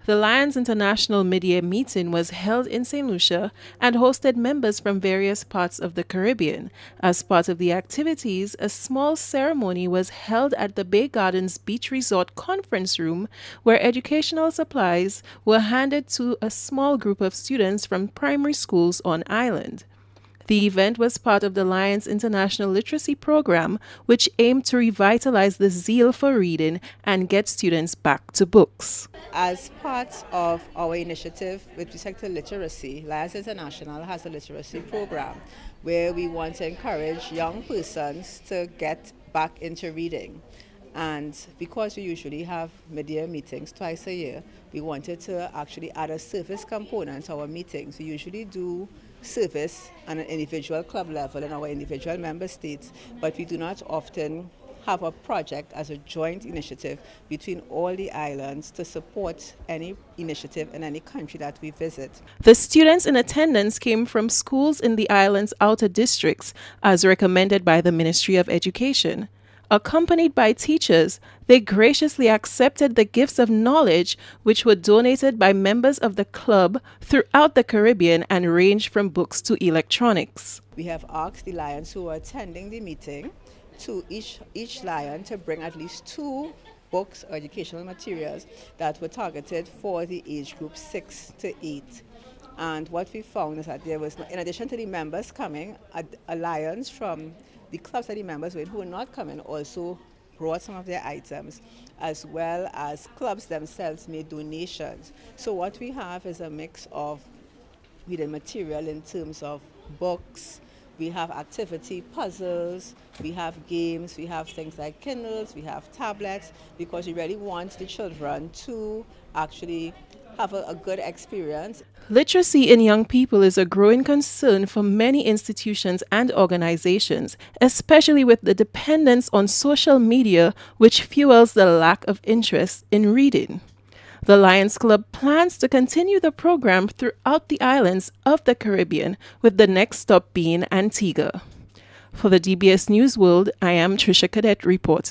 The Lions International Mid-Year Meeting was held in Saint Lucia and hosted members from various parts of the Caribbean. As part of the activities, a small ceremony was held at the Bay Gardens Beach Resort conference room where educational supplies were handed to a small group of students from primary schools on island. The event was part of the Lions International Literacy Program, which aimed to revitalize the zeal for reading and get students back to books. As part of our initiative with respect to literacy, Lions International has a literacy program where we want to encourage young persons to get back into reading. And because we usually have mid-year meetings twice a year, we wanted to actually add a service component to our meetings. We usually do service on an individual club level in our individual member states, but we do not often have a project as a joint initiative between all the islands to support any initiative in any country that we visit. The students in attendance came from schools in the island's outer districts, as recommended by the Ministry of Education. Accompanied by teachers, they graciously accepted the gifts of knowledge which were donated by members of the club throughout the Caribbean and ranged from books to electronics. We have asked the Lions who are attending the meeting to each Lion to bring at least 2 books or educational materials that were targeted for the age group 6 to 8. And what we found is that there was, in addition to the members coming, a Lions from the clubs that the members were who were not coming also brought some of their items, as well as clubs themselves made donations. So what we have is a mix of reading material in terms of books, we have activity puzzles, we have games, we have things like Kindles, we have tablets, because we really want the children to actually have a good experience. Literacy in young people is a growing concern for many institutions and organizations, especially with the dependence on social media, which fuels the lack of interest in reading. The Lions Club plans to continue the program throughout the islands of the Caribbean, with the next stop being Antigua. For the DBS News World, I am Trisha Cadet reporting.